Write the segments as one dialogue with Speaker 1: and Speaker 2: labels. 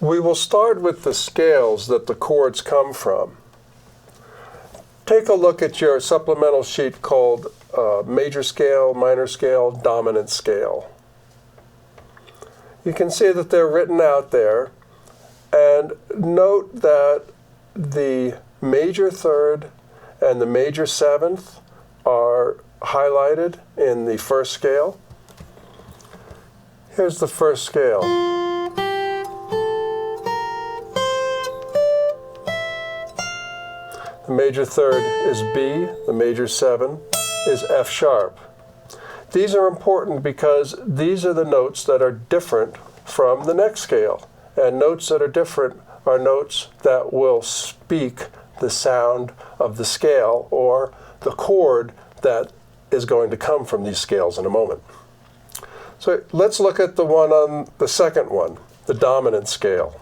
Speaker 1: We will start with the scales that the chords come from. Take a look at your supplemental sheet called major scale, minor scale, dominant scale. You can see that they're written out there, and note that the major third and the major seventh are highlighted in the first scale. Here's the first scale. The major third is B, the major seven is F sharp. These are important because these are the notes that are different from the next scale. And notes that are different are notes that will speak the sound of the scale or the chord that is going to come from these scales in a moment. So let's look at the one on the second one, the dominant scale.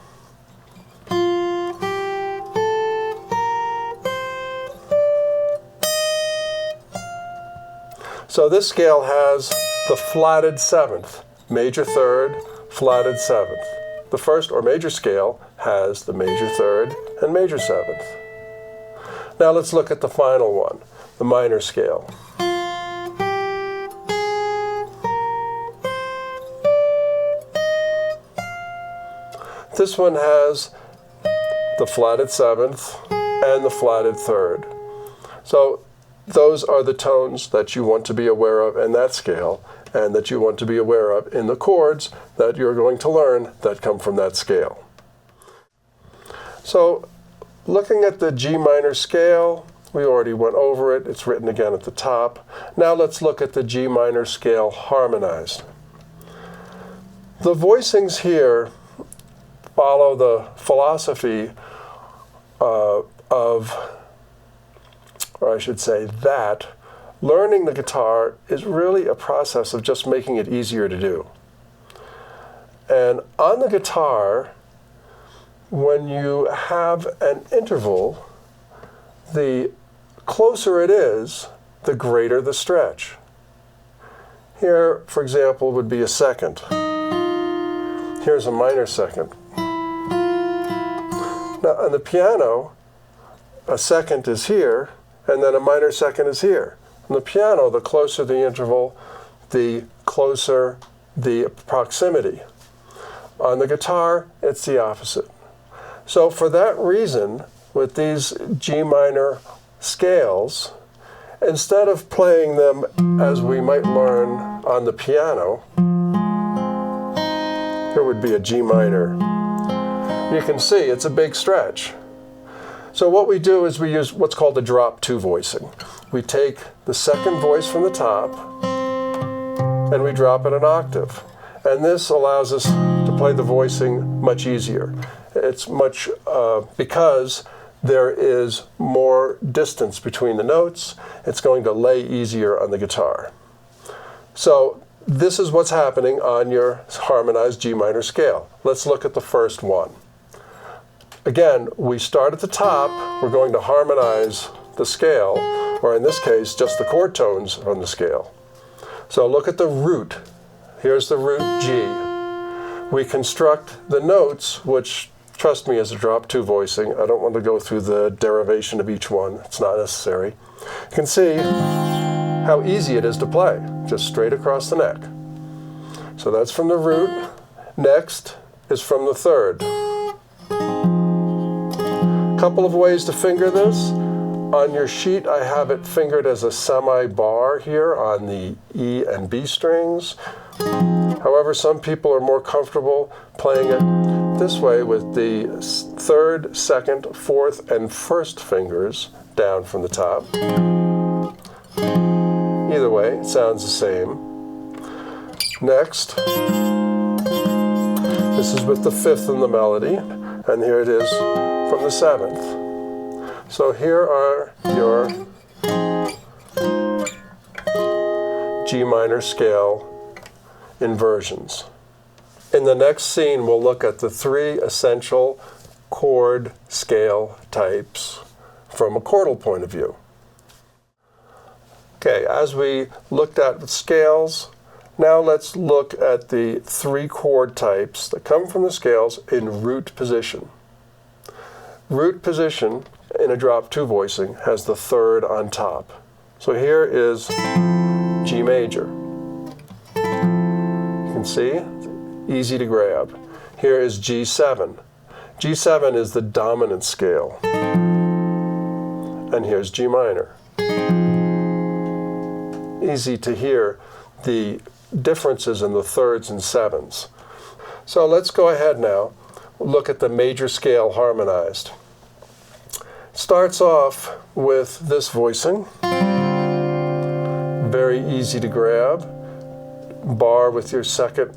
Speaker 1: So this scale has the flatted seventh, major third, flatted seventh. The first or major scale has the major third and major seventh. Now let's look at the final one, the minor scale. This one has the flatted seventh and the flatted third. So those are the tones that you want to be aware of in that scale and that you want to be aware of in the chords that you're going to learn that come from that scale. So looking at the G minor scale, we already went over it. It's written again at the top. Now let's look at the G minor scale harmonized. The voicings here follow the philosophy or I should say that, learning the guitar is really a process of just making it easier to do. And on the guitar, when you have an interval, the closer it is, the greater the stretch. Here, for example, would be a second. Here's a minor second. Now, on the piano, a second is here, and then a minor second is here. On the piano, the closer the interval, the closer the proximity. On the guitar, it's the opposite. So for that reason, with these G minor scales, instead of playing them as we might learn on the piano, here would be a G minor. You can see it's a big stretch. So what we do is we use what's called the drop two voicing. We take the second voice from the top and we drop it an octave. And this allows us to play the voicing much easier. It's much, because there is more distance between the notes, it's going to lay easier on the guitar. So this is what's happening on your harmonized G minor scale. Let's look at the first one. Again, we start at the top, we're going to harmonize the scale, or in this case, just the chord tones on the scale. So look at the root. Here's the root G. We construct the notes, which, trust me, is a drop two voicing. I don't want to go through the derivation of each one. It's not necessary. You can see how easy it is to play, just straight across the neck. So that's from the root. Next is from the third. Couple of ways to finger this. On your sheet, I have it fingered as a semi-bar here on the E and B strings. However, some people are more comfortable playing it this way with the third, second, fourth, and first fingers down from the top. Either way, it sounds the same. Next, this is with the fifth in the melody, and here it is from the seventh. So here are your G minor scale inversions. In the next scene, we'll look at the three essential chord scale types from a chordal point of view. Okay, as we looked at with scales, Now let's look at the 3 chord types that come from the scales in root position. Root position in a drop 2 voicing has the 3rd on top. So here is G major. You can see, it's easy to grab. Here is G7. G7 is the dominant scale. And here's G minor. Easy to hear the differences in the 3rds and 7s. So let's go ahead now, look at the major scale harmonized. Starts off with this voicing, very easy to grab, bar with your second,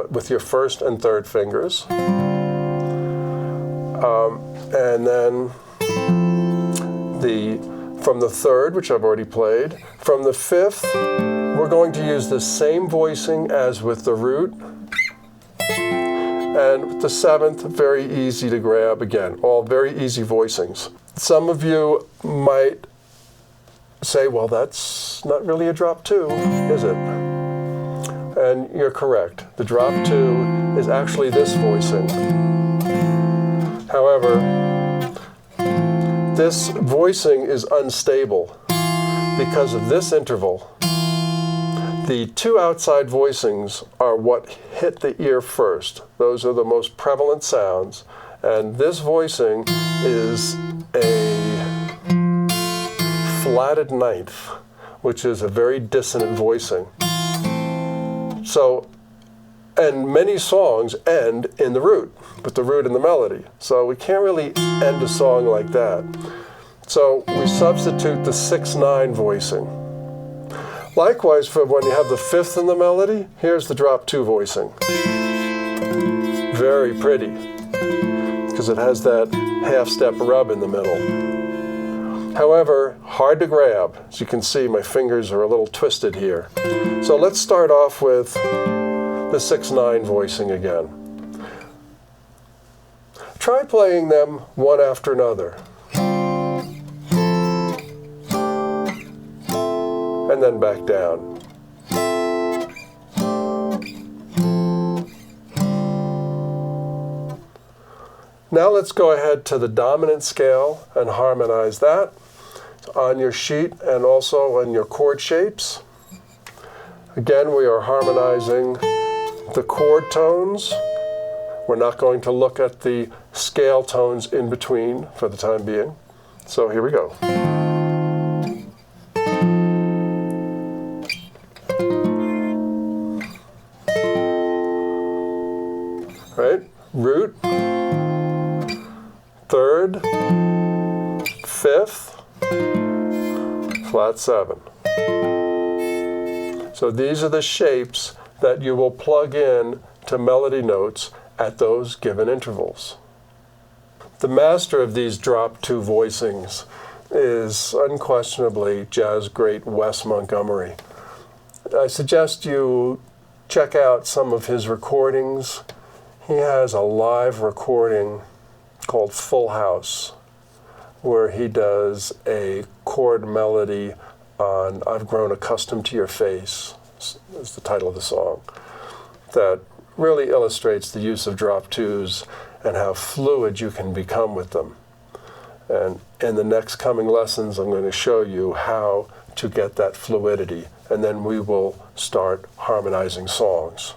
Speaker 1: with your 1st and 3rd fingers, and then from the 3rd, which I've already played, from the 5th, we're going to use the same voicing as with the root, and with the 7th, very easy to grab again, all very easy voicings. Some of you might say, well, that's not really a drop 2, is it? And you're correct. The drop 2 is actually this voicing. However, this voicing is unstable because of this interval. The 2 outside voicings are what hit the ear first. Those are the most prevalent sounds. And this voicing is a flatted 9th, which is a very dissonant voicing. So, and many songs end in the root, with the root and the melody. So we can't really end a song like that. So we substitute the 6/9 voicing. Likewise, for when you have the 5th in the melody, here's the drop 2 voicing. Very pretty, because it has that half-step rub in the middle. However, hard to grab. As you can see, my fingers are a little twisted here. So let's start off with the 6/9 voicing again. Try playing them one after another. And then back down. Now let's go ahead to the dominant scale and harmonize that on your sheet and also on your chord shapes. Again, we are harmonizing the chord tones. We're not going to look at the scale tones in between for the time being. So here we go. Right? Root, 3rd, 5th, flat 7. So these are the shapes that you will plug in to melody notes at those given intervals. The master of these drop 2 voicings is unquestionably jazz great Wes Montgomery. I suggest you check out some of his recordings. He has a live recording called Full House, where he does a chord melody on I've Grown Accustomed to Your Face, is the title of the song, that really illustrates the use of drop 2s and how fluid you can become with them. And in the next coming lessons, I'm going to show you how to get that fluidity, and then we will start harmonizing songs.